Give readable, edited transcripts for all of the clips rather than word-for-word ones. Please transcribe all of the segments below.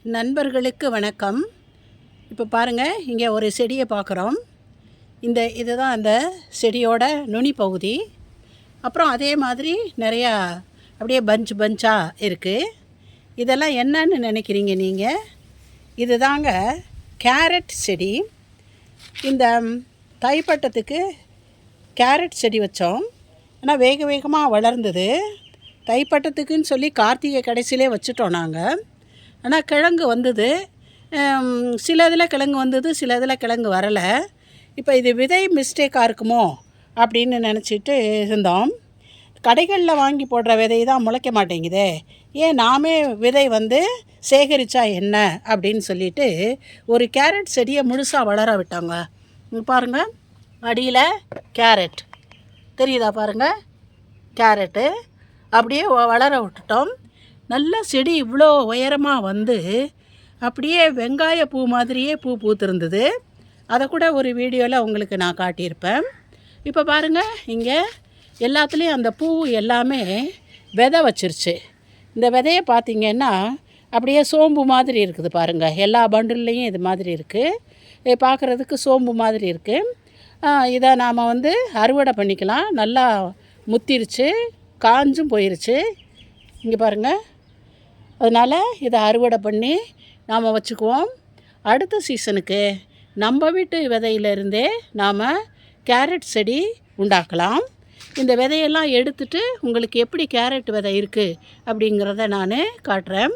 நண்பர்களுக்கு வணக்கம். இப்போ பாருங்கள், இங்கே ஒரு செடியை பார்க்குறோம். இதுதான் அந்த செடியோட நுனி பகுதி. அப்புறம் அதே மாதிரி நிறையா அப்படியே பஞ்சாக இருக்குது. இதெல்லாம் என்னன்னு நினைக்கிறீங்க நீங்கள்? இது தாங்க கேரட் செடி. இந்த தைப்பட்டத்துக்கு கேரட் செடி வச்சோம். ஆனால் வேகமாக வளர்ந்தது. தைப்பட்டத்துக்குன்னு சொல்லி கார்த்திகை கடைசியிலே வச்சுட்டோம் நாங்கள். ஆனால் கிழங்கு வந்தது. சில இதில் கிழங்கு வந்தது, சில இதில் கிழங்கு வரலை. இப்போ இது விதை மிஸ்டேக்காக இருக்குமோ அப்படின்னு நினச்சிட்டு இருந்தோம். கடைகளில் வாங்கி போடுற விதை தான் முளைக்க மாட்டேங்குதே, ஏன் நாமே விதை சேகரித்தா என்ன அப்படின்னு சொல்லிட்டு ஒரு கேரட் செடியை முழுசாக வளர விட்டாங்க. பாருங்கள், அடியில் கேரட் தெரியுதா? பாருங்கள், கேரட்டு அப்படியே வளர விட்டுட்டோம். நல்ல செடி இவ்வளோ உயரமாக அப்படியே வெங்காய பூ மாதிரியே பூ பூத்திருந்தது. அதை கூட ஒரு வீடியோவில் உங்களுக்கு நான் காட்டியிருப்பேன். இப்போ பாருங்கள், இங்கே எல்லாத்துலேயும் அந்த பூ எல்லாமே விதை வச்சிருச்சு. இந்த விதையை பார்த்திங்கன்னா அப்படியே சோம்பு மாதிரி இருக்குது. பாருங்கள், எல்லா பண்டில்லையும் இது மாதிரி இருக்குது. பார்க்குறதுக்கு சோம்பு மாதிரி இருக்குது. இதை நாம் அறுவடை பண்ணிக்கலாம். நல்லா முத்திருச்சு, காஞ்சும் போயிருச்சு. இங்கே பாருங்கள். அதனால் இதை அறுவடை பண்ணி நாம் வச்சுக்குவோம். அடுத்த சீசனுக்கு நம்ம வீட்டு விதையிலிருந்தே நாம் கேரட் செடி உண்டாக்கலாம். இந்த விதையெல்லாம் எடுத்துட்டு உங்களுக்கு எப்படி கேரட் விதை இருக்குது அப்படிங்கிறத நான் காட்டுறேன்.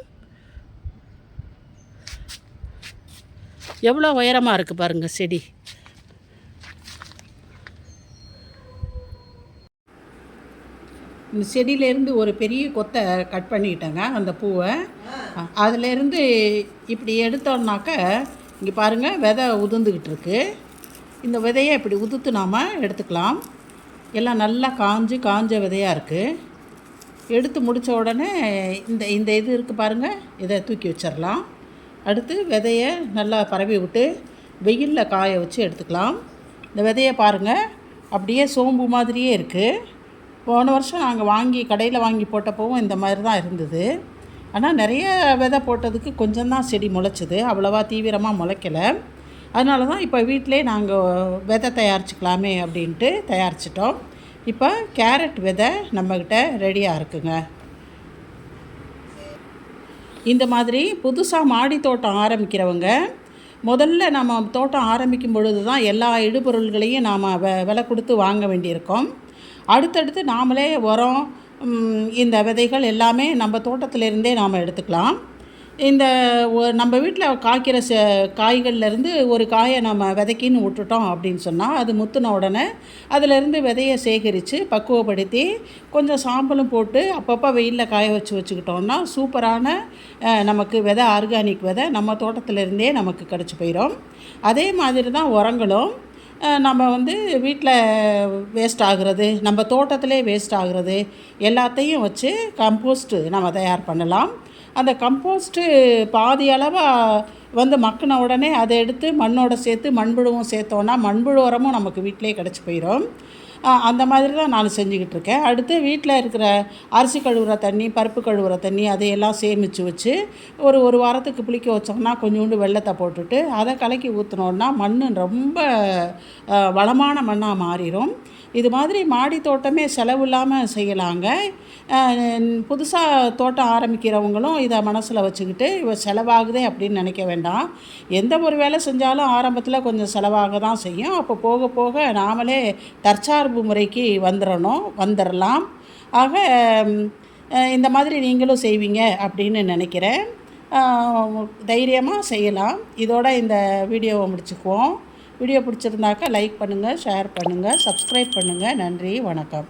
எவ்வளோ உயரமாக இருக்குது பாருங்கள் செடி. இந்த செடியிலேருந்து ஒரு பெரிய கொத்தை கட் பண்ணிக்கிட்டேங்க, அந்த பூவை. அதிலேருந்து இப்படி எடுத்தோம்னாக்க இங்கே பாருங்கள், விதை உதிர்ந்துக்கிட்டு இருக்குது. இந்த விதையை இப்படி உதுத்து நாம் எடுத்துக்கலாம். எல்லாம் நல்லா காஞ்ச விதையாக இருக்குது. எடுத்து முடித்த உடனே இந்த இது இருக்குது பாருங்கள், இதை தூக்கி வச்சிடலாம். அடுத்து விதையை நல்லா பரவி விட்டு வெயிலில் காய வச்சு எடுத்துக்கலாம். இந்த விதையை பாருங்கள், அப்படியே சோம்பு மாதிரியே இருக்குது. போன வருஷம் நாங்கள் கடையில் வாங்கி போட்டப்போவும் இந்த மாதிரி தான் இருந்தது. ஆனால் நிறைய விதை போட்டதுக்கு கொஞ்சம் தான் செடி முளைச்சிது, அவ்வளோவா தீவிரமாக முளைக்கலை. அதனால தான் இப்போ வீட்டிலே நாங்கள் விதை தயாரிச்சுக்கலாமே அப்படின்ட்டு தயாரிச்சிட்டோம். இப்போ கேரட் விதை நம்மக்கிட்ட ரெடியாக இருக்குங்க. இந்த மாதிரி புதுசாக மாடி தோட்டம் ஆரம்பிக்கிறவங்க முதல்ல நம்ம தோட்டம் ஆரம்பிக்கும் பொழுது தான் எல்லா இடுபொருள்களையும் நாம் விலை கொடுத்து வாங்க வேண்டியிருக்கோம். அடுத்தடுத்து நாமளே உரம், இந்த விதைகள் எல்லாமே நம்ம தோட்டத்திலேருந்தே நாம் எடுத்துக்கலாம். நம்ம வீட்டில் காய்க்கிற காய்கள்லேருந்து ஒரு காயை நம்ம விதைக்கின்னு விட்டுட்டோம் அப்படின்னு சொன்னால், அது முத்தின உடனே அதிலேருந்து விதையை சேகரித்து பக்குவப்படுத்தி கொஞ்சம் சாம்பலும் போட்டு அப்பப்போ வெயிலில் காய வச்சுக்கிட்டோம்னா சூப்பரான நமக்கு விதை, ஆர்கானிக் விதை நம்ம தோட்டத்திலேருந்தே நமக்கு கிடச்சி போயிடும். அதே மாதிரி தான் உரங்களும். நம்ம வீட்டில் வேஸ்ட் ஆகிறது, நம்ம தோட்டத்திலே வேஸ்ட் ஆகிறது எல்லாத்தையும் வச்சு கம்போஸ்ட்டு நம்ம தயார் பண்ணலாம். அந்த கம்போஸ்ட்டு பாதி அளவாக மக்கின உடனே அதை எடுத்து மண்ணோடு சேர்த்து மண்புழுவும் சேர்த்தோன்னா மண்புழு உரமும் நமக்கு வீட்டிலே கிடச்சி போயிடும். அந்த மாதிரி தான் நான் செஞ்சுக்கிட்டு இருக்கேன். அடுத்து வீட்டில் இருக்கிற அரிசி கழுவுற தண்ணி, பருப்பு கழுவுற தண்ணி அதையெல்லாம் சேமித்து வச்சு ஒரு வாரத்துக்கு புளிக்க வச்சோம்னா கொஞ்சோண்டு வெள்ளத்தை போட்டுட்டு அதை கலக்கி ஊற்றினோன்னா மண் ரொம்ப வளமான மண்ணாக மாறிடும். இது மாதிரி மாடி தோட்டமே செலவு இல்லாமல் செய்யலாங்க. புதுசாக தோட்டம் ஆரம்பிக்கிறவங்களும் இதை மனசில் வச்சுக்கிட்டு செலவாகுதே அப்படின்னு நினைக்க வேண்டாம். எந்த ஒரு வேலை செஞ்சாலும் ஆரம்பத்தில் கொஞ்சம் செலவாக தான் செய்யும். அப்போ போக போக நாமளே தற்சார்பு முறைக்கு வந்துடலாம். ஆக இந்த மாதிரி நீங்களும் செய்வீங்க அப்படின்னு நினைக்கிறேன். தைரியமாக செய்யலாம். இதோட இந்த வீடியோவை முடிச்சுக்குவோம். வீடியோ பிடிச்சிருந்தாக்கா லைக் பண்ணுங்கள், ஷேர் பண்ணுங்கள், சப்ஸ்கிரைப் பண்ணுங்கள். நன்றி, வணக்கம்.